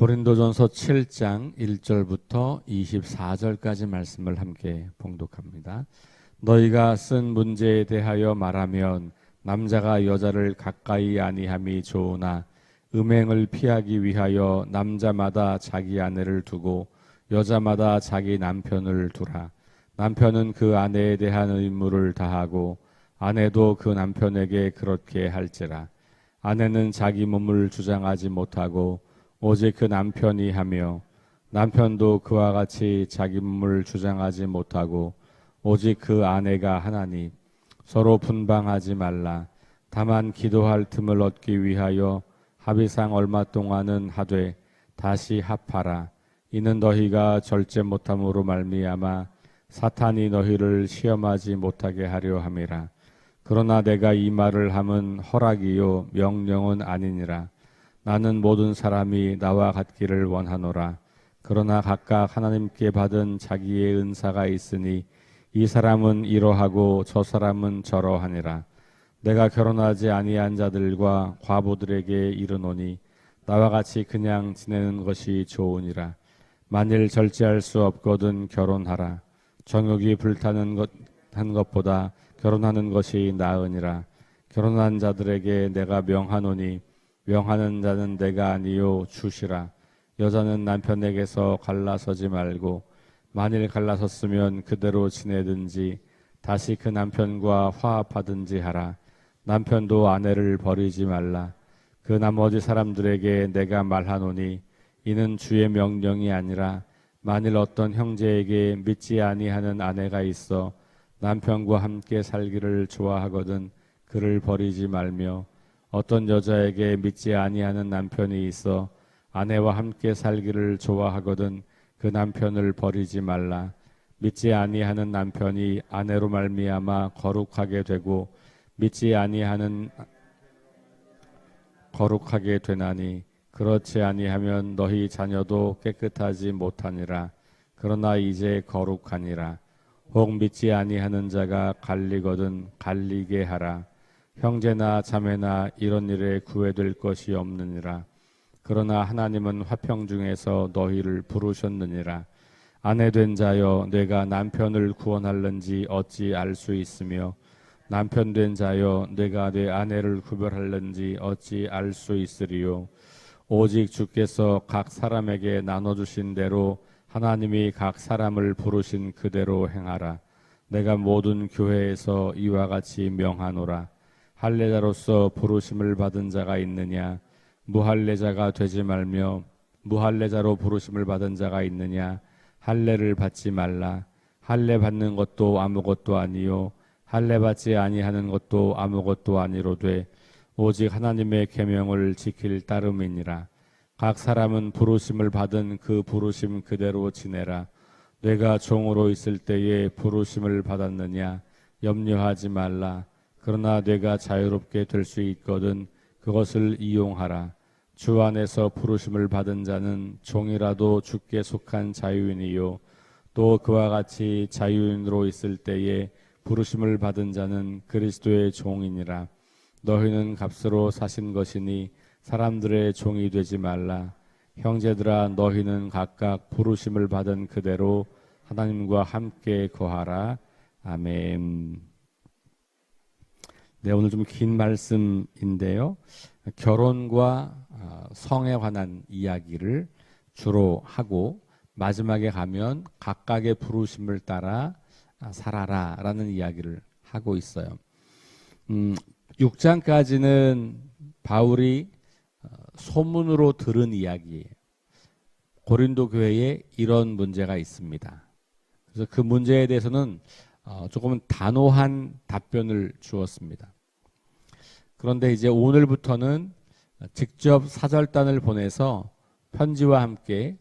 고린도전서 7장 1절부터 24절까지 말씀을 함께 봉독합니다. 너희가 쓴 문제에 대하여 말하면 남자가 여자를 가까이 아니함이 좋으나 음행을 피하기 위하여 남자마다 자기 아내를 두고 여자마다 자기 남편을 두라. 남편은 그 아내에 대한 의무를 다하고 아내도 그 남편에게 그렇게 할지라. 아내는 자기 몸을 주장하지 못하고 오직 그 남편이 하며 남편도 그와 같이 자기 몸을 주장하지 못하고 오직 그 아내가 하나니 서로 분방하지 말라. 다만 기도할 틈을 얻기 위하여 합의상 얼마 동안은 하되 다시 합하라. 이는 너희가 절제 못함으로 말미암아 사탄이 너희를 시험하지 못하게 하려 함이라. 그러나 내가 이 말을 함은 허락이요 명령은 아니니라. 나는 모든 사람이 나와 같기를 원하노라. 그러나 각각 하나님께 받은 자기의 은사가 있으니 이 사람은 이러하고 저 사람은 저러하니라. 내가 결혼하지 아니한 자들과 과부들에게 이르노니 나와 같이 그냥 지내는 것이 좋으니라. 만일 절제할 수 없거든 결혼하라. 정욕이 불타는 한 것보다 결혼하는 것이 나으니라. 결혼한 자들에게 내가 명하노니 명하는 자는 내가 아니요 주시라. 여자는 남편에게서 갈라서지 말고 만일 갈라섰으면 그대로 지내든지 다시 그 남편과 화합하든지 하라. 남편도 아내를 버리지 말라. 그 나머지 사람들에게 내가 말하노니 이는 주의 명령이 아니라 만일 어떤 형제에게 믿지 아니하는 아내가 있어 남편과 함께 살기를 좋아하거든 그를 버리지 말며 어떤 여자에게 믿지 아니하는 남편이 있어 아내와 함께 살기를 좋아하거든 그 남편을 버리지 말라. 믿지 아니하는 남편이 아내로 말미암아 거룩하게 되고 믿지 아니하는 거룩하게 되나니 그렇지 아니하면 너희 자녀도 깨끗하지 못하니라. 그러나 이제 거룩하니라. 혹 믿지 아니하는 자가 갈리거든 갈리게 하라. 형제나 자매나 이런 일에 구애될 것이 없느니라. 그러나 하나님은 화평 중에서 너희를 부르셨느니라. 아내 된 자여 내가 남편을 구원할는지 어찌 알 수 있으며 남편 된 자여 내가 내 아내를 구별할는지 어찌 알 수 있으리요. 오직 주께서 각 사람에게 나눠주신 대로 하나님이 각 사람을 부르신 그대로 행하라. 내가 모든 교회에서 이와 같이 명하노라. 할례자로서 부르심을 받은 자가 있느냐? 무할례자가 되지 말며 무할례자로 부르심을 받은 자가 있느냐? 할례를 받지 말라. 할례 받는 것도 아무것도 아니요 할례 받지 아니하는 것도 아무것도 아니로되 오직 하나님의 계명을 지킬 따름이니라. 각 사람은 부르심을 받은 그 부르심 그대로 지내라. 내가 종으로 있을 때에 부르심을 받았느냐? 염려하지 말라. 그러나 내가 자유롭게 될 수 있거든 그것을 이용하라. 주 안에서 부르심을 받은 자는 종이라도 주께 속한 자유인이요 또 그와 같이 자유인으로 있을 때에 부르심을 받은 자는 그리스도의 종이니라. 너희는 값으로 사신 것이니 사람들의 종이 되지 말라. 형제들아 너희는 각각 부르심을 받은 그대로 하나님과 함께 거하라. 아멘. 네, 오늘 좀 긴 말씀인데요. 결혼과 성에 관한 이야기를 주로 하고 마지막에 가면 각각의 부르심을 따라 살아라 라는 이야기를 하고 있어요. 6장까지는 바울이 소문으로 들은 이야기예요. 고린도 교회에 이런 문제가 있습니다. 그래서 그 문제에 대해서는 조금은 단호한 답변을 주었습니다. 그런데 이제 오늘부터는 직접 사절단을 보내서 편지와 함께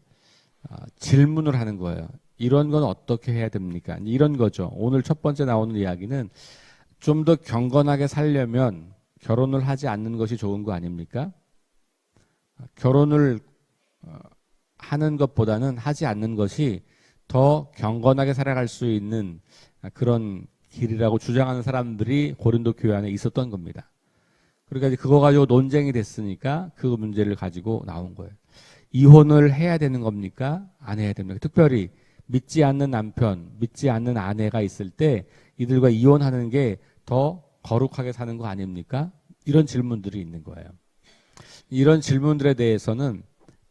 질문을 하는 거예요. 이런 건 어떻게 해야 됩니까? 이런 거죠. 오늘 첫 번째 나오는 이야기는 좀 더 경건하게 살려면 결혼을 하지 않는 것이 좋은 거 아닙니까? 결혼을 하는 것보다는 하지 않는 것이 더 경건하게 살아갈 수 있는 그런 길이라고 주장하는 사람들이 고린도 교회 안에 있었던 겁니다. 그러니까 그거 가지고 논쟁이 됐으니까 그 문제를 가지고 나온 거예요. 이혼을 해야 되는 겁니까? 안 해야 됩니까? 특별히 믿지 않는 남편, 믿지 않는 아내가 있을 때 이들과 이혼하는 게 더 거룩하게 사는 거 아닙니까? 이런 질문들이 있는 거예요. 이런 질문들에 대해서는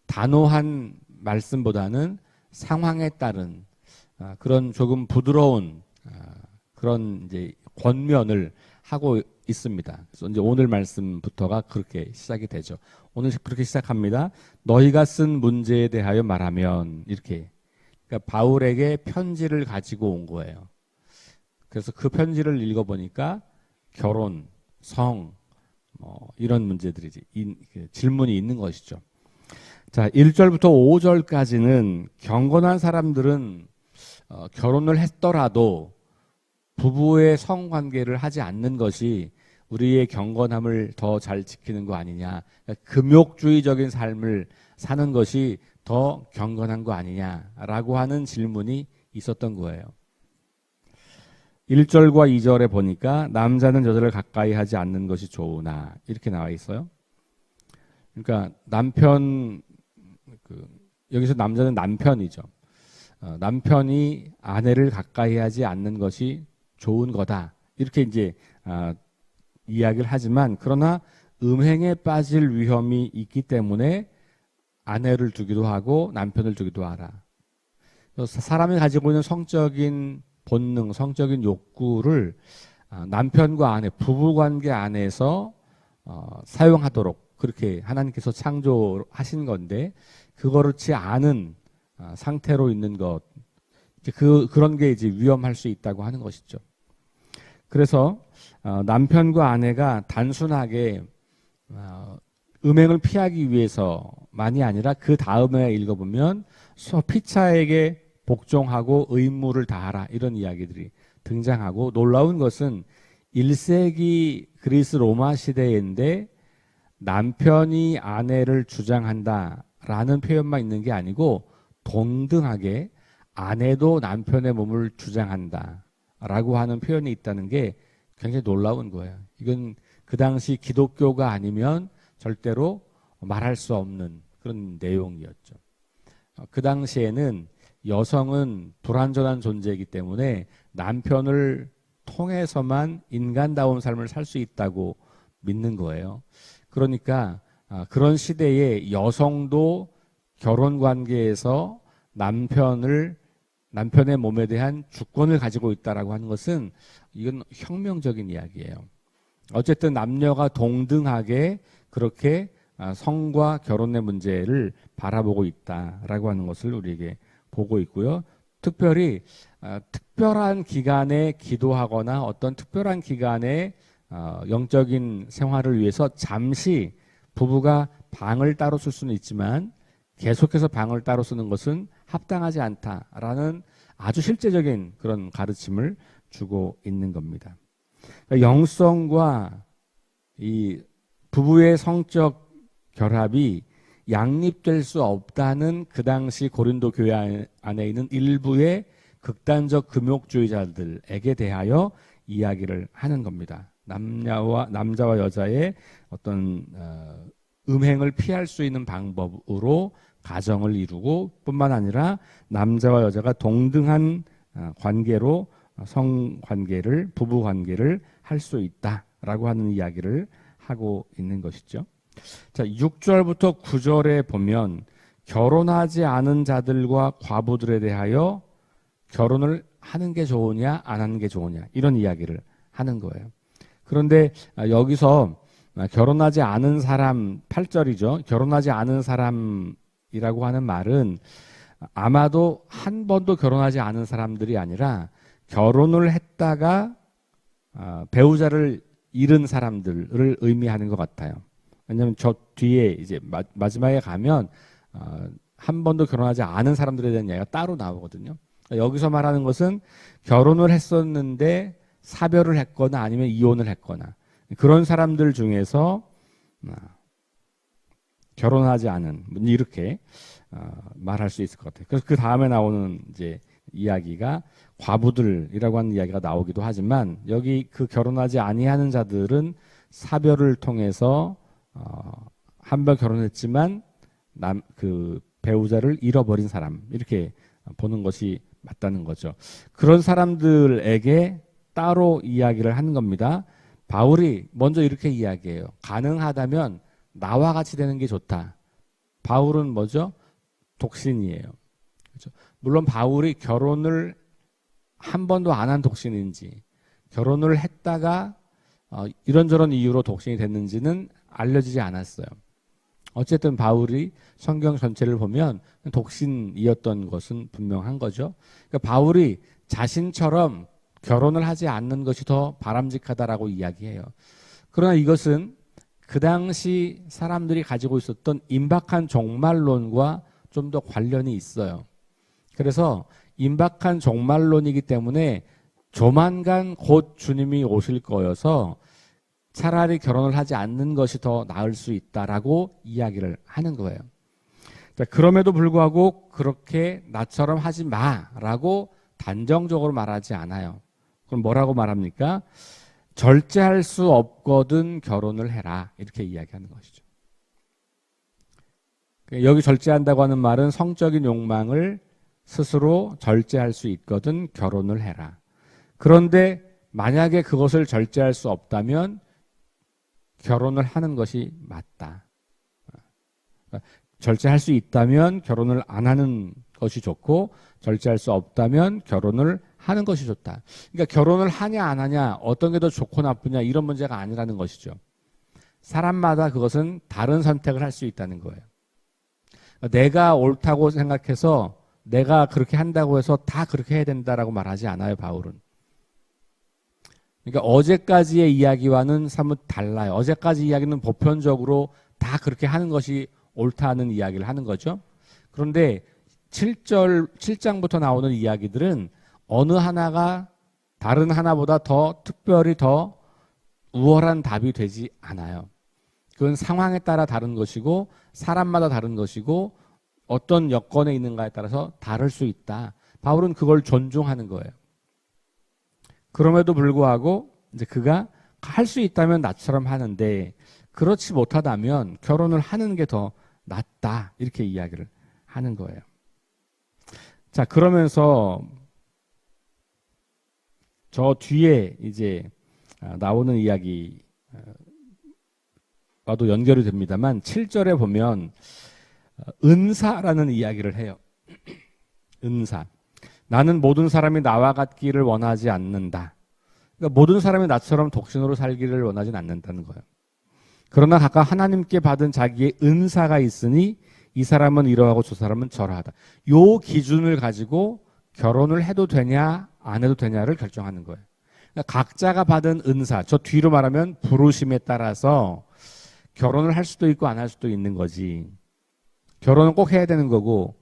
단호한 말씀보다는 상황에 따른 그런 조금 부드러운 그런 이제 권면을 하고 있습니다. 그래서 이제 오늘 말씀부터가 그렇게 시작이 되죠. 오늘 그렇게 시작합니다. 너희가 쓴 문제에 대하여 말하면 이렇게. 그러니까 바울에게 편지를 가지고 온 거예요. 그래서 그 편지를 읽어보니까 결혼, 성, 이런 문제들이 질문이 있는 것이죠. 자, 1절부터 5절까지는 경건한 사람들은 결혼을 했더라도 부부의 성관계를 하지 않는 것이 우리의 경건함을 더 잘 지키는 거 아니냐. 그러니까 금욕주의적인 삶을 사는 것이 더 경건한 거 아니냐라고 하는 질문이 있었던 거예요. 1절과 2절에 보니까 남자는 여자를 가까이 하지 않는 것이 좋으나 이렇게 나와 있어요. 그러니까 남편, 여기서 남자는 남편이죠. 남편이 아내를 가까이 하지 않는 것이 좋은 거다. 이렇게 이제 이야기를 하지만 그러나 음행에 빠질 위험이 있기 때문에 아내를 두기도 하고 남편을 두기도 하라. 사람이 가지고 있는 성적인 본능, 성적인 욕구를 남편과 아내, 부부관계 안에서 사용하도록 그렇게 하나님께서 창조하신 건데 그렇지 않은 상태로 있는 것, 그런 게 이제 위험할 수 있다고 하는 것이죠. 그래서 남편과 아내가 단순하게 음행을 피하기 위해서만이 아니라 그 다음에 읽어보면 피차에게 복종하고 의무를 다하라 이런 이야기들이 등장하고 놀라운 것은 1세기 그리스 로마 시대인데 남편이 아내를 주장한다라는 표현만 있는 게 아니고 동등하게 아내도 남편의 몸을 주장한다라고 하는 표현이 있다는 게 굉장히 놀라운 거예요. 이건 그 당시 기독교가 아니면 절대로 말할 수 없는 그런 내용이었죠. 그 당시에는 여성은 불완전한 존재이기 때문에 남편을 통해서만 인간다운 삶을 살 수 있다고 믿는 거예요. 그러니까 그런 시대에 여성도 결혼 관계에서 남편의 몸에 대한 주권을 가지고 있다라고 하는 것은 이건 혁명적인 이야기예요. 어쨌든 남녀가 동등하게 그렇게 성과 결혼의 문제를 바라보고 있다라고 하는 것을 우리에게 보고 있고요. 특별히 특별한 기간에 기도하거나 어떤 특별한 기간에 영적인 생활을 위해서 잠시 부부가 방을 따로 쓸 수는 있지만 계속해서 방을 따로 쓰는 것은 합당하지 않다라는 아주 실제적인 그런 가르침을 주고 있는 겁니다. 그러니까 영성과 이 부부의 성적 결합이 양립될 수 없다는 그 당시 고린도 교회 안에 있는 일부의 극단적 금욕주의자들에게 대하여 이야기를 하는 겁니다. 남자와 여자의 어떤 음행을 피할 수 있는 방법으로 가정을 이루고 뿐만 아니라 남자와 여자가 동등한 관계로 성관계를, 부부관계를 할 수 있다라고 하는 이야기를 하고 있는 것이죠. 자, 6절부터 9절에 보면 결혼하지 않은 자들과 과부들에 대하여 결혼을 하는 게 좋으냐 안 하는 게 좋으냐 이런 이야기를 하는 거예요. 그런데 여기서 결혼하지 않은 사람 8절이죠. 결혼하지 않은 사람이라고 하는 말은 아마도 한 번도 결혼하지 않은 사람들이 아니라 결혼을 했다가 배우자를 잃은 사람들을 의미하는 것 같아요. 왜냐하면 저 뒤에 이제 마지막에 가면 한 번도 결혼하지 않은 사람들에 대한 이야기가 따로 나오거든요. 여기서 말하는 것은 결혼을 했었는데 사별을 했거나 아니면 이혼을 했거나 그런 사람들 중에서 결혼하지 않은 이렇게 말할 수 있을 것 같아요. 그래서 그 다음에 나오는 이제 이야기가 과부들이라고 하는 이야기가 나오기도 하지만 여기 그 결혼하지 아니하는 자들은 사별을 통해서 한 번 결혼했지만 그 배우자를 잃어버린 사람 이렇게 보는 것이 맞다는 거죠. 그런 사람들에게 따로 이야기를 하는 겁니다. 바울이 먼저 이렇게 이야기해요. 가능하다면 나와 같이 되는 게 좋다. 바울은 뭐죠? 독신이에요. 그렇죠? 물론 바울이 결혼을 한 번도 안 한 독신인지 결혼을 했다가 이런저런 이유로 독신이 됐는지는 알려지지 않았어요. 어쨌든 바울이 성경 전체를 보면 독신이었던 것은 분명한 거죠. 그러니까 바울이 자신처럼 결혼을 하지 않는 것이 더 바람직하다라고 이야기해요. 그러나 이것은 그 당시 사람들이 가지고 있었던 임박한 종말론과 좀 더 관련이 있어요. 그래서 임박한 종말론이기 때문에 조만간 곧 주님이 오실 거여서 차라리 결혼을 하지 않는 것이 더 나을 수 있다라고 이야기를 하는 거예요. 자, 그럼에도 불구하고 그렇게 나처럼 하지 마라고 단정적으로 말하지 않아요. 그럼 뭐라고 말합니까? 절제할 수 없거든 결혼을 해라 이렇게 이야기하는 것이죠. 여기 절제한다고 하는 말은 성적인 욕망을 스스로 절제할 수 있거든 결혼을 해라. 그런데 만약에 그것을 절제할 수 없다면 결혼을 하는 것이 맞다. 절제할 수 있다면 결혼을 안 하는 것이 좋고 절제할 수 없다면 결혼을 하는 것이 좋다. 그러니까 결혼을 하냐 안 하냐 어떤 게 더 좋고 나쁘냐 이런 문제가 아니라는 것이죠. 사람마다 그것은 다른 선택을 할 수 있다는 거예요. 내가 옳다고 생각해서 내가 그렇게 한다고 해서 다 그렇게 해야 된다라고 말하지 않아요, 바울은. 그러니까 어제까지의 이야기와는 사뭇 달라요. 어제까지 이야기는 보편적으로 다 그렇게 하는 것이 옳다는 이야기를 하는 거죠. 그런데 7장부터 나오는 이야기들은 어느 하나가 다른 하나보다 더 특별히 더 우월한 답이 되지 않아요. 그건 상황에 따라 다른 것이고 사람마다 다른 것이고 어떤 여건에 있는가에 따라서 다를 수 있다. 바울은 그걸 존중하는 거예요. 그럼에도 불구하고 이제 그가 할 수 있다면 나처럼 하는데 그렇지 못하다면 결혼을 하는 게 더 낫다. 이렇게 이야기를 하는 거예요. 자, 그러면서 저 뒤에 이제 나오는 이야기와도 연결이 됩니다만 7절에 보면 은사라는 이야기를 해요. 은사. 나는 모든 사람이 나와 같기를 원하지 않는다. 그러니까 모든 사람이 나처럼 독신으로 살기를 원하진 않는다는 거예요. 그러나 각각 하나님께 받은 자기의 은사가 있으니 이 사람은 이러하고 저 사람은 저러하다. 요 기준을 가지고 결혼을 해도 되냐 안 해도 되냐를 결정하는 거예요. 그러니까 각자가 받은 은사, 저 뒤로 말하면 부르심에 따라서 결혼을 할 수도 있고 안 할 수도 있는 거지. 결혼은 꼭 해야 되는 거고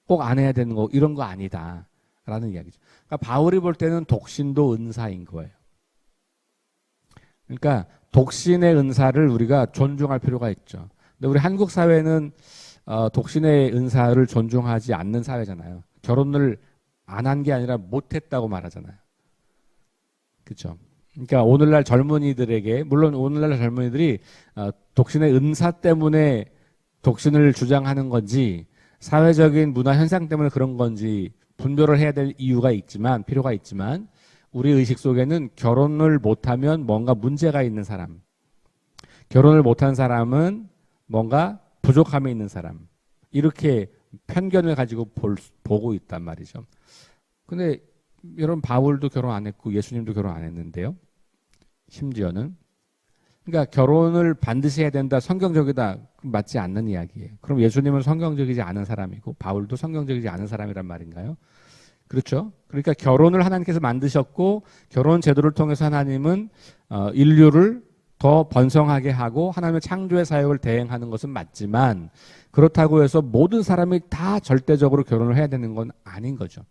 꼭 안 해야 되는 거고 이런 거 아니다 라는 이야기죠. 그러니까 바울이 볼 때는 독신도 은사인 거예요. 그러니까 독신의 은사를 우리가 존중할 필요가 있죠. 근데 우리 한국 사회는 독신의 은사를 존중하지 않는 사회잖아요. 결혼을 안 한 게 아니라 못했다고 말하잖아요. 그렇죠? 그러니까 오늘날 젊은이들에게, 물론 오늘날 젊은이들이 독신의 은사 때문에 독신을 주장하는 건지 사회적인 문화 현상 때문에 그런 건지 분별을 해야 될 이유가 있지만, 필요가 있지만, 우리 의식 속에는 결혼을 못하면 뭔가 문제가 있는 사람, 결혼을 못한 사람은 뭔가 부족함이 있는 사람, 이렇게 편견을 가지고 보고 있단 말이죠. 근데 여러분, 바울도 결혼 안 했고 예수님도 결혼 안 했는데요. 심지어는. 그러니까 결혼을 반드시 해야 된다, 성경적이다, 맞지 않는 이야기예요. 그럼 예수님은 성경적이지 않은 사람이고 바울도 성경적이지 않은 사람이란 말인가요? 그렇죠? 그러니까 결혼을 하나님께서 만드셨고 결혼 제도를 통해서 하나님은 인류를 더 번성하게 하고 하나님의 창조의 사역을 대행하는 것은 맞지만, 그렇다고 해서 모든 사람이 다 절대적으로 결혼을 해야 되는 건 아닌 거죠.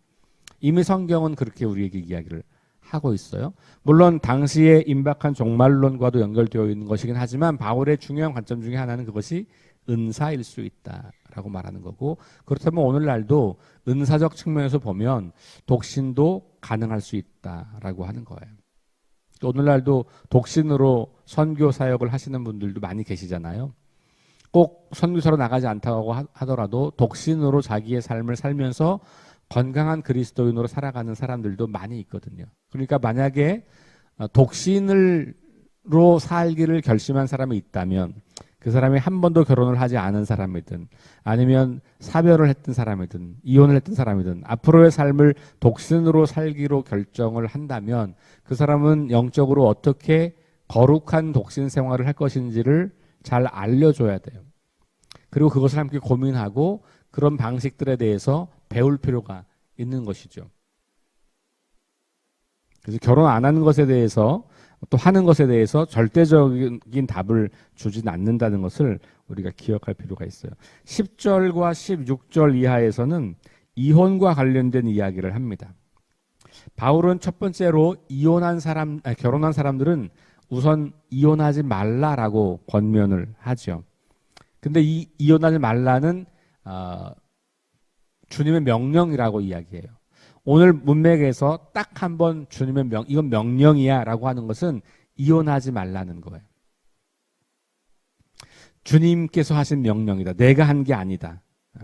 이미 성경은 그렇게 우리에게 이야기를 하고 있어요. 물론 당시에 임박한 종말론과도 연결되어 있는 것이긴 하지만 바울의 중요한 관점 중에 하나는 그것이 은사일 수 있다라고 말하는 거고, 그렇다면 오늘날도 은사적 측면에서 보면 독신도 가능할 수 있다라고 하는 거예요. 오늘날도 독신으로 선교 사역을 하시는 분들도 많이 계시잖아요. 꼭 선교사로 나가지 않다고 하더라도 독신으로 자기의 삶을 살면서 건강한 그리스도인으로 살아가는 사람들도 많이 있거든요. 그러니까 만약에 독신으로 살기를 결심한 사람이 있다면 그 사람이 한 번도 결혼을 하지 않은 사람이든 아니면 사별을 했던 사람이든 이혼을 했던 사람이든 앞으로의 삶을 독신으로 살기로 결정을 한다면 그 사람은 영적으로 어떻게 거룩한 독신 생활을 할 것인지를 잘 알려줘야 돼요. 그리고 그것을 함께 고민하고 그런 방식들에 대해서 배울 필요가 있는 것이죠. 그래서 결혼 안 하는 것에 대해서 또 하는 것에 대해서 절대적인 답을 주진 않는다는 것을 우리가 기억할 필요가 있어요. 10절과 16절 이하에서는 이혼과 관련된 이야기를 합니다. 바울은 첫 번째로 결혼한 사람들은 우선 이혼하지 말라라고 권면을 하죠. 근데 이 이혼하지 말라는 주님의 명령이라고 이야기해요. 오늘 문맥에서 딱 한 번 주님의 이건 명령이야 라고 하는 것은 이혼하지 말라는 거예요. 주님께서 하신 명령이다. 내가 한 게 아니다.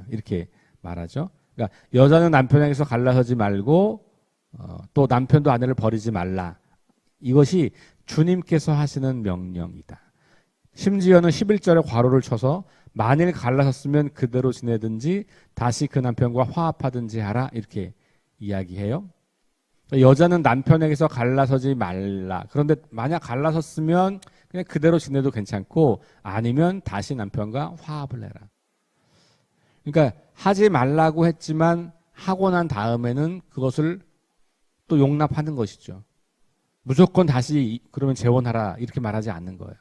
이렇게 말하죠. 그러니까 여자는 남편에게서 갈라서지 말고 또 남편도 아내를 버리지 말라. 이것이 주님께서 하시는 명령이다. 심지어는 11절에 괄호를 쳐서 만일 갈라섰으면 그대로 지내든지 다시 그 남편과 화합하든지 하라 이렇게 이야기해요. 여자는 남편에게서 갈라서지 말라. 그런데 만약 갈라섰으면 그냥 그대로 지내도 괜찮고 아니면 다시 남편과 화합을 해라. 그러니까 하지 말라고 했지만 하고 난 다음에는 그것을 또 용납하는 것이죠. 무조건 다시 그러면 재혼하라 이렇게 말하지 않는 거예요.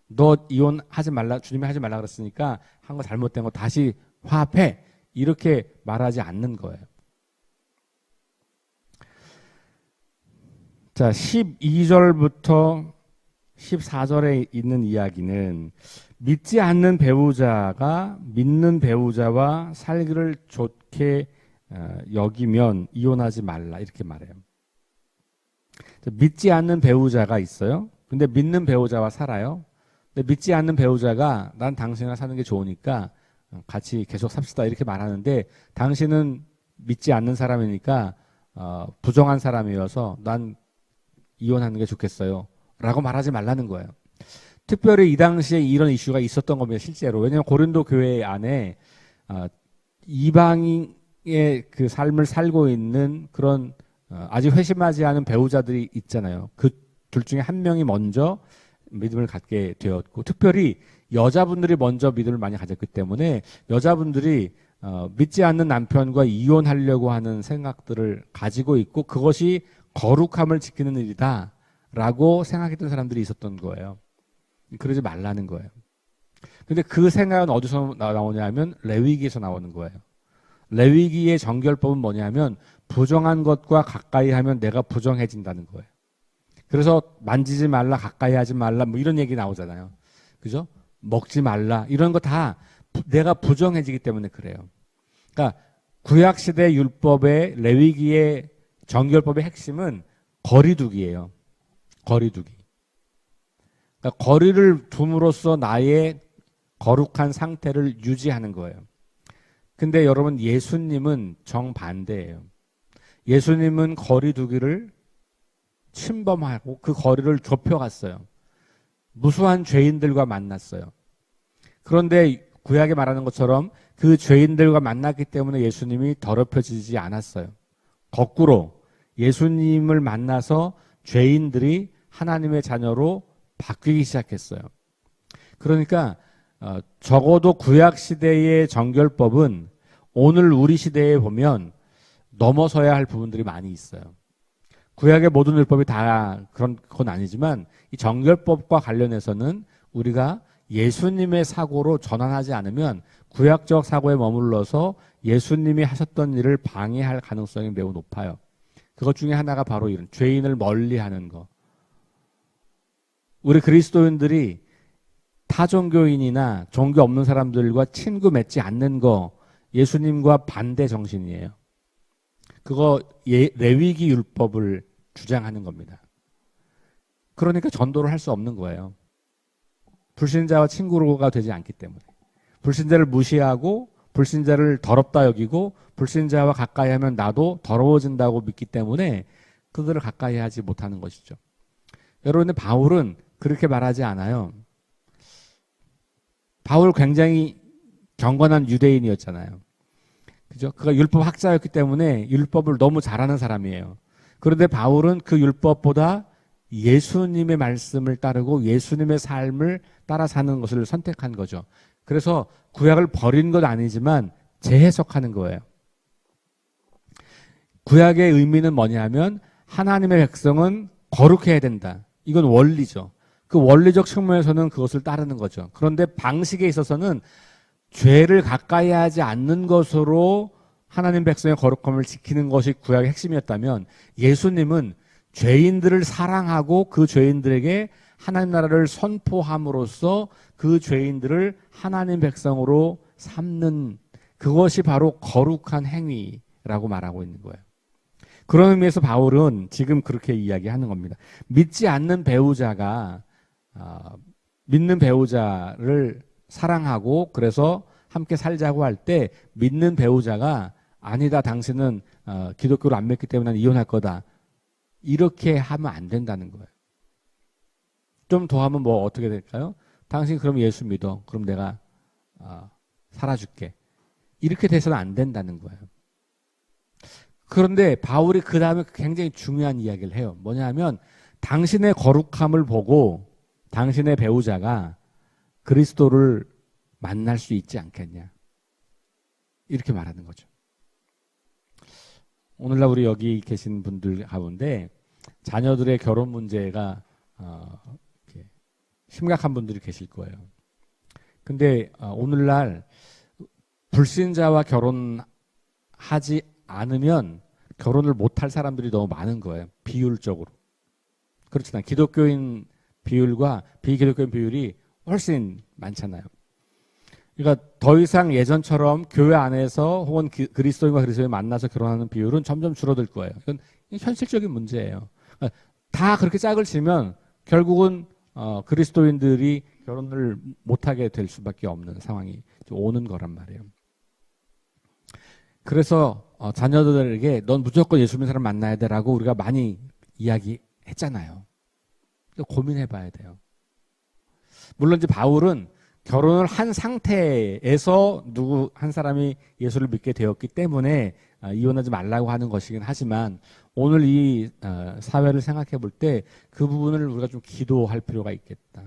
너 이혼하지 말라, 주님이 하지 말라 그랬으니까 한 거 잘못된 거 다시 화합해 이렇게 말하지 않는 거예요. 자, 12절부터 14절에 있는 이야기는 믿지 않는 배우자가 믿는 배우자와 살기를 좋게 여기면 이혼하지 말라 이렇게 말해요. 믿지 않는 배우자가 있어요. 근데 믿는 배우자와 살아요. 근데 믿지 않는 배우자가 난 당신이랑 사는 게 좋으니까 같이 계속 삽시다 이렇게 말하는데 당신은 믿지 않는 사람이니까 부정한 사람이어서 난 이혼하는 게 좋겠어요 라고 말하지 말라는 거예요. 특별히 이 당시에 이런 이슈가 있었던 겁니다. 실제로. 왜냐하면 고린도 교회 안에 이방인의 그 삶을 살고 있는 그런 아직 회심하지 않은 배우자들이 있잖아요. 그 둘 중에 한 명이 먼저 믿음을 갖게 되었고 특별히 여자분들이 먼저 믿음을 많이 가졌기 때문에 여자분들이 믿지 않는 남편과 이혼하려고 하는 생각들을 가지고 있고 그것이 거룩함을 지키는 일이다 라고 생각했던 사람들이 있었던 거예요. 그러지 말라는 거예요. 근데 그 생각은 어디서 나오냐면 레위기에서 나오는 거예요. 레위기의 정결법은 뭐냐면 부정한 것과 가까이 하면 내가 부정해진다는 거예요. 그래서 만지지 말라, 가까이 하지 말라 뭐 이런 얘기 나오잖아요. 그죠? 먹지 말라 이런 거 다 내가 부정해지기 때문에 그래요. 그러니까 구약시대 율법의 레위기의 정결법의 핵심은 거리두기예요. 거리두기. 그러니까 거리를 둠으로써 나의 거룩한 상태를 유지하는 거예요. 근데 여러분 예수님은 정반대예요. 예수님은 거리두기를 침범하고 그 거리를 좁혀갔어요. 무수한 죄인들과 만났어요. 그런데 구약에 말하는 것처럼 그 죄인들과 만났기 때문에 예수님이 더럽혀지지 않았어요. 거꾸로 예수님을 만나서 죄인들이 하나님의 자녀로 바뀌기 시작했어요. 그러니까 적어도 구약시대의 정결법은 오늘 우리 시대에 보면 넘어서야 할 부분들이 많이 있어요. 구약의 모든 율법이 다 그런 건 아니지만 이 정결법과 관련해서는 우리가 예수님의 사고로 전환하지 않으면 구약적 사고에 머물러서 예수님이 하셨던 일을 방해할 가능성이 매우 높아요. 그것 중에 하나가 바로 이런 죄인을 멀리하는 거. 우리 그리스도인들이 타종교인이나 종교 없는 사람들과 친구 맺지 않는 거 예수님과 반대 정신이에요. 그거 레위기 율법을 주장하는 겁니다. 그러니까 전도를 할 수 없는 거예요. 불신자와 친구가 되지 않기 때문에. 불신자를 무시하고 불신자를 더럽다 여기고 불신자와 가까이 하면 나도 더러워진다고 믿기 때문에 그들을 가까이 하지 못하는 것이죠. 여러분, 근데 바울은 그렇게 말하지 않아요. 바울 굉장히 경건한 유대인이었잖아요. 그죠? 그가 율법 학자였기 때문에 율법을 너무 잘하는 사람이에요. 그런데 바울은 그 율법보다 예수님의 말씀을 따르고 예수님의 삶을 따라 사는 것을 선택한 거죠. 그래서 구약을 버린 건 아니지만 재해석하는 거예요. 구약의 의미는 뭐냐면 하나님의 백성은 거룩해야 된다. 이건 원리죠. 그 원리적 측면에서는 그것을 따르는 거죠. 그런데 방식에 있어서는 죄를 가까이 하지 않는 것으로 하나님 백성의 거룩함을 지키는 것이 구약의 핵심이었다면 예수님은 죄인들을 사랑하고 그 죄인들에게 하나님 나라를 선포함으로써 그 죄인들을 하나님 백성으로 삼는 그것이 바로 거룩한 행위라고 말하고 있는 거예요. 그런 의미에서 바울은 지금 그렇게 이야기하는 겁니다. 믿지 않는 배우자가 믿는 배우자를 사랑하고 그래서 함께 살자고 할 때 믿는 배우자가 아니다, 당신은 기독교를 안 믿기 때문에 난 이혼할 거다, 이렇게 하면 안 된다는 거예요. 좀 더 하면 뭐 어떻게 될까요? 당신 그럼 예수 믿어, 그럼 내가 살아줄게, 이렇게 돼서는 안 된다는 거예요. 그런데 바울이 그 다음에 굉장히 중요한 이야기를 해요. 뭐냐 하면 당신의 거룩함을 보고 당신의 배우자가 그리스도를 만날 수 있지 않겠냐, 이렇게 말하는 거죠. 오늘날 우리 여기 계신 분들 가운데 자녀들의 결혼 문제가 심각한 분들이 계실 거예요. 근데 오늘날 불신자와 결혼하지 않으면 결혼을 못할 사람들이 너무 많은 거예요. 비율적으로. 그렇잖아요. 기독교인 비율과 비기독교인 비율이 훨씬 많잖아요. 그러니까 더 이상 예전처럼 교회 안에서 혹은 그리스도인과 그리스도인 만나서 결혼하는 비율은 점점 줄어들 거예요. 이건 현실적인 문제예요. 그러니까 다 그렇게 짝을 지면 결국은 그리스도인들이 결혼을 못하게 될 수밖에 없는 상황이 오는 거란 말이에요. 그래서 자녀들에게 넌 무조건 예수 믿는 사람 만나야 돼라고 우리가 많이 이야기했잖아요. 고민해 봐야 돼요. 물론 이제 바울은 결혼을 한 상태에서 누구 한 사람이 예수를 믿게 되었기 때문에 이혼하지 말라고 하는 것이긴 하지만 오늘 이 사회를 생각해 볼 때 그 부분을 우리가 좀 기도할 필요가 있겠다.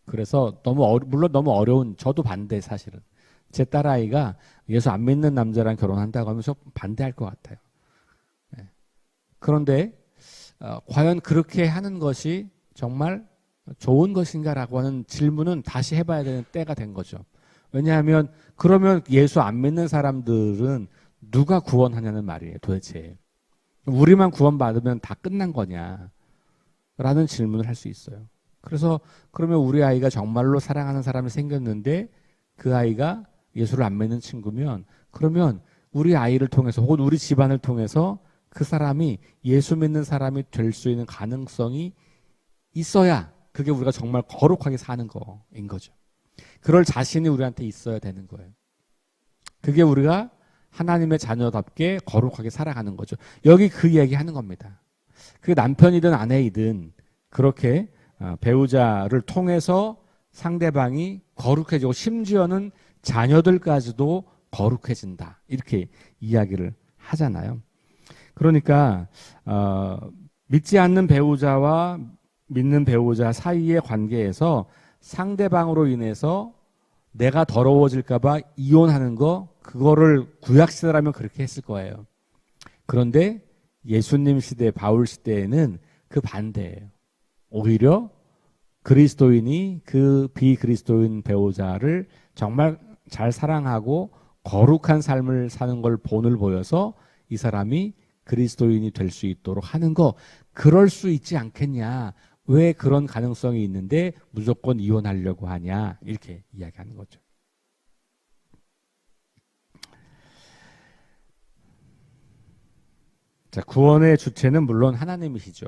그래서 물론 너무 어려운, 저도 반대, 사실은 제 딸아이가 예수 안 믿는 남자랑 결혼한다고 하면서 반대할 것 같아요. 그런데 과연 그렇게 하는 것이 정말 좋은 것인가라고 하는 질문은 다시 해봐야 되는 때가 된 거죠. 왜냐하면 그러면 예수 안 믿는 사람들은 누가 구원하냐는 말이에요, 도대체. 우리만 구원받으면 다 끝난 거냐 라는 질문을 할 수 있어요. 그래서 그러면 우리 아이가 정말로 사랑하는 사람이 생겼는데 그 아이가 예수를 안 믿는 친구면 그러면 우리 아이를 통해서 혹은 우리 집안을 통해서 그 사람이 예수 믿는 사람이 될 수 있는 가능성이 있어야 그게 우리가 정말 거룩하게 사는 거인 거죠. 그럴 자신이 우리한테 있어야 되는 거예요. 그게 우리가 하나님의 자녀답게 거룩하게 살아가는 거죠. 여기 그 얘기하는 겁니다. 그게 남편이든 아내이든 그렇게 배우자를 통해서 상대방이 거룩해지고 심지어는 자녀들까지도 거룩해진다, 이렇게 이야기를 하잖아요. 그러니까 믿지 않는 배우자와 믿는 배우자 사이의 관계에서 상대방으로 인해서 내가 더러워질까 봐 이혼하는 거, 그거를 구약 시대라면 그렇게 했을 거예요. 그런데 예수님 시대, 바울 시대에는 그 반대예요. 오히려 그리스도인이 그 비그리스도인 배우자를 정말 잘 사랑하고 거룩한 삶을 사는 걸 본을 보여서 이 사람이 그리스도인이 될 수 있도록 하는 거, 그럴 수 있지 않겠냐, 왜 그런 가능성이 있는데 무조건 이혼하려고 하냐, 이렇게 이야기하는 거죠. 자, 구원의 주체는 물론 하나님이시죠.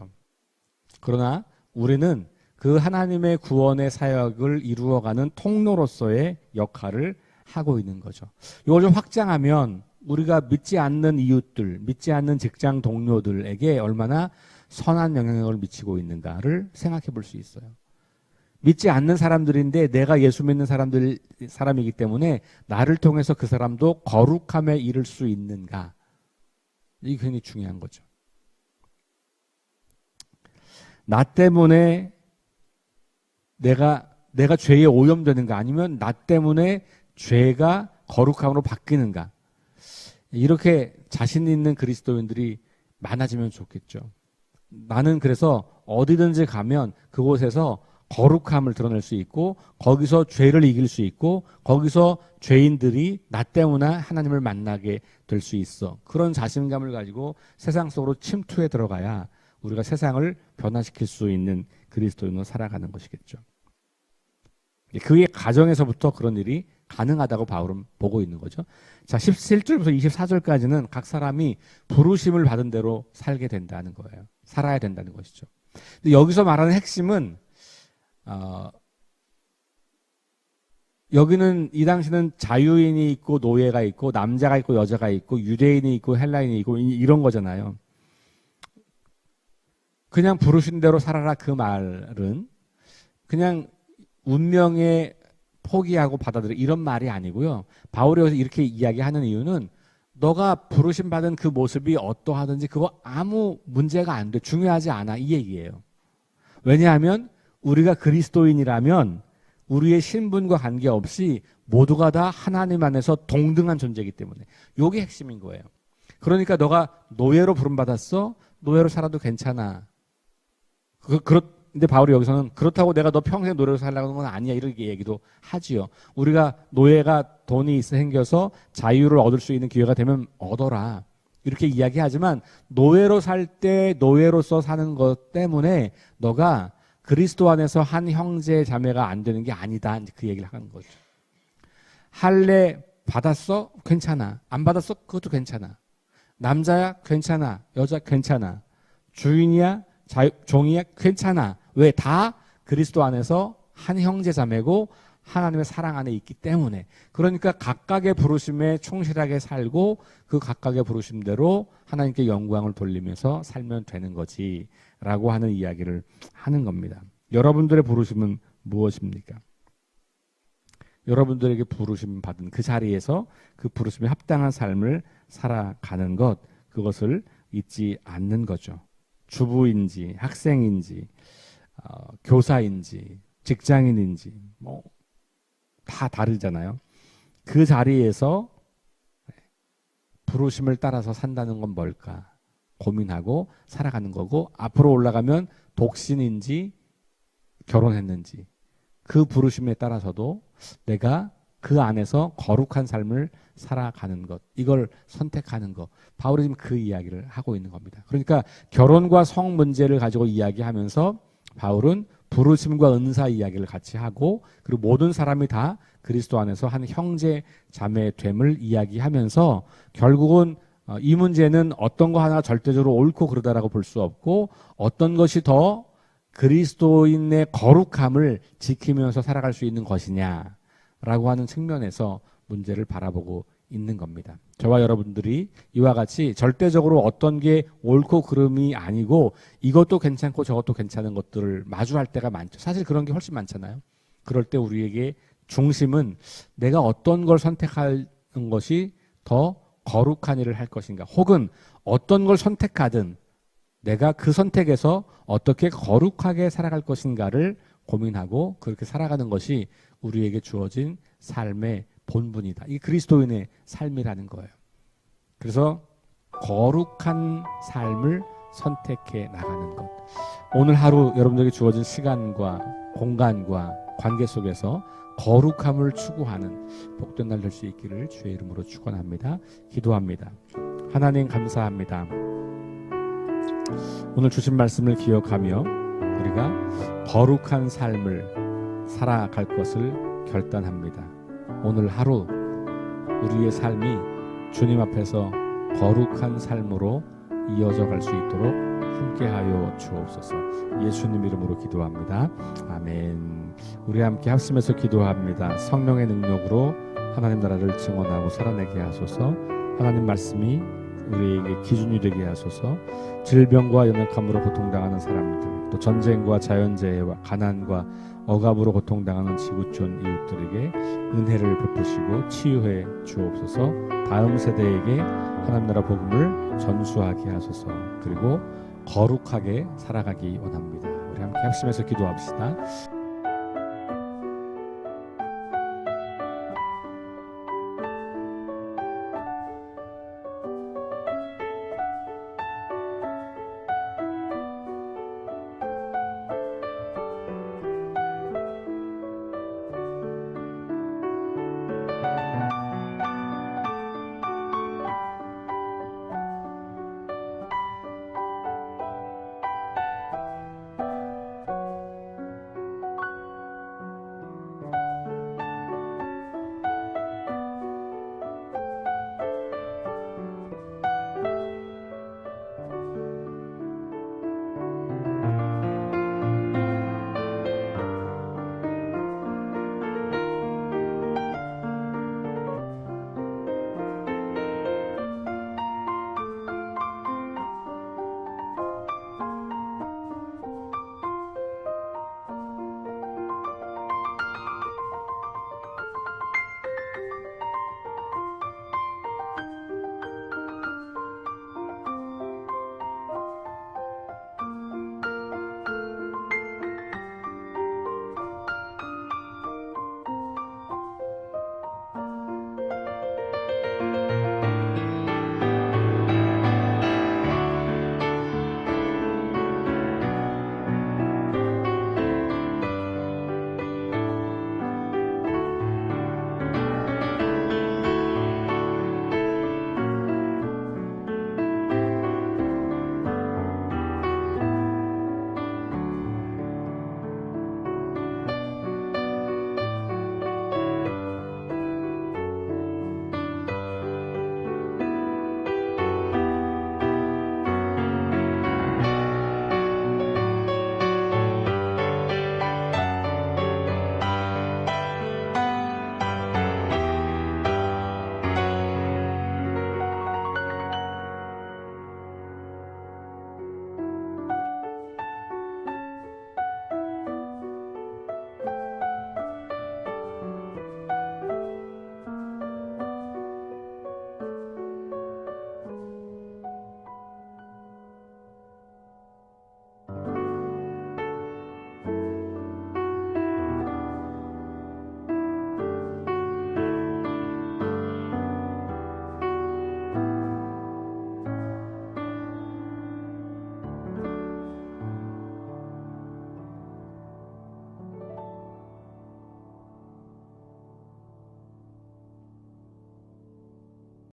그러나 우리는 그 하나님의 구원의 사역을 이루어가는 통로로서의 역할을 하고 있는 거죠. 이걸 좀 확장하면 우리가 믿지 않는 이웃들, 믿지 않는 직장 동료들에게 얼마나 선한 영향력을 미치고 있는가를 생각해 볼 수 있어요. 믿지 않는 사람들인데 내가 예수 믿는 사람이기 때문에 나를 통해서 그 사람도 거룩함에 이를 수 있는가? 이게 굉장히 중요한 거죠. 나 때문에 내가 죄에 오염되는가, 아니면 나 때문에 죄가 거룩함으로 바뀌는가? 이렇게 자신 있는 그리스도인들이 많아지면 좋겠죠. 나는 그래서 어디든지 가면 그곳에서 거룩함을 드러낼 수 있고, 거기서 죄를 이길 수 있고, 거기서 죄인들이 나 때문에 하나님을 만나게 될 수 있어. 그런 자신감을 가지고 세상 속으로 침투해 들어가야 우리가 세상을 변화시킬 수 있는 그리스도인으로 살아가는 것이겠죠. 그의 가정에서부터 그런 일이 가능하다고 바울은 보고 있는 거죠. 자, 17절부터 24절까지는 각 사람이 부르심을 받은 대로 살게 된다는 거예요. 살아야 된다는 것이죠. 근데 여기서 말하는 핵심은 여기는 이 당시는 자유인이 있고 노예가 있고 남자가 있고 여자가 있고 유대인이 있고 헬라인이 있고 이런 거잖아요. 그냥 부르신 대로 살아라, 그 말은 그냥 운명에 포기하고 받아들여, 이런 말이 아니고요. 바울이 여기서 이렇게 이야기하는 이유는 너가 부르심 받은 그 모습이 어떠하든지 그거 아무 문제가 안 돼, 중요하지 않아, 이 얘기예요. 왜냐하면 우리가 그리스도인이라면 우리의 신분과 관계없이 모두가 다 하나님 안에서 동등한 존재이기 때문에 이게 핵심인 거예요. 그러니까 너가 노예로 부름받았어? 노예로 살아도 괜찮아. 근데 바울이 여기서는 그렇다고 내가 너 평생 노예로 살라고 하는 건 아니야, 이렇게 얘기도 하지요. 우리가 노예가 돈이 생겨서 자유를 얻을 수 있는 기회가 되면 얻어라, 이렇게 이야기하지만 노예로 살 때 노예로서 사는 것 때문에 너가 그리스도 안에서 한 형제 자매가 안 되는 게 아니다, 그 얘기를 하는 거죠. 할례 받았어? 괜찮아. 안 받았어? 그것도 괜찮아. 남자야? 괜찮아. 여자? 괜찮아. 주인이야? 종이야? 괜찮아. 왜? 다 그리스도 안에서 한 형제 자매고 하나님의 사랑 안에 있기 때문에. 그러니까 각각의 부르심에 충실하게 살고 그 각각의 부르심대로 하나님께 영광을 돌리면서 살면 되는 거지 라고 하는 이야기를 하는 겁니다. 여러분들의 부르심은 무엇입니까? 여러분들에게 부르심 받은 그 자리에서 그 부르심에 합당한 삶을 살아가는 것, 그것을 잊지 않는 거죠. 주부인지 학생인지 교사인지 직장인인지 뭐 다 다르잖아요. 그 자리에서 부르심을 따라서 산다는 건 뭘까 고민하고 살아가는 거고, 앞으로 올라가면 독신인지 결혼했는지 그 부르심에 따라서도 내가 그 안에서 거룩한 삶을 살아가는 것, 이걸 선택하는 것, 바울이 지금 그 이야기를 하고 있는 겁니다. 그러니까 결혼과 성 문제를 가지고 이야기하면서 바울은 부르심과 은사 이야기를 같이 하고, 그리고 모든 사람이 다 그리스도 안에서 한 형제 자매됨을 이야기하면서 결국은 이 문제는 어떤 거 하나 절대적으로 옳고 그르다라고 볼 수 없고, 어떤 것이 더 그리스도인의 거룩함을 지키면서 살아갈 수 있는 것이냐라고 하는 측면에서 문제를 바라보고 있는 겁니다. 저와 여러분들이 이와 같이 절대적으로 어떤 게 옳고 그름이 아니고 이것도 괜찮고 저것도 괜찮은 것들을 마주할 때가 많죠. 사실 그런 게 훨씬 많잖아요. 그럴 때 우리에게 중심은 내가 어떤 걸 선택하는 것이 더 거룩한 일을 할 것인가, 혹은 어떤 걸 선택하든 내가 그 선택에서 어떻게 거룩하게 살아갈 것인가를 고민하고 그렇게 살아가는 것이 우리에게 주어진 삶의 본분이다. 이게 그리스도인의 삶이라는 거예요. 그래서 거룩한 삶을 선택해 나가는 것. 오늘 하루 여러분들에게 주어진 시간과 공간과 관계 속에서 거룩함을 추구하는 복된 날 될 수 있기를 주의 이름으로 축원합니다. 기도합니다. 하나님 감사합니다. 오늘 주신 말씀을 기억하며 우리가 거룩한 삶을 살아갈 것을 결단합니다. 오늘 하루 우리의 삶이 주님 앞에서 거룩한 삶으로 이어져 갈 수 있도록 함께하여 주옵소서. 예수님 이름으로 기도합니다. 아멘. 우리 함께 합심해서 기도합니다. 성령의 능력으로 하나님 나라를 증언하고 살아내게 하소서. 하나님 말씀이 우리에게 기준이 되게 하소서. 질병과 연약함으로 고통당하는 사람들, 또 전쟁과 자연재해와 가난과 억압으로 고통당하는 지구촌 이웃들에게 은혜를 베푸시고 치유해 주옵소서. 다음 세대에게 하나님 나라 복음을 전수하게 하소서. 그리고 거룩하게 살아가기 원합니다. 우리 함께 합심해서 기도합시다.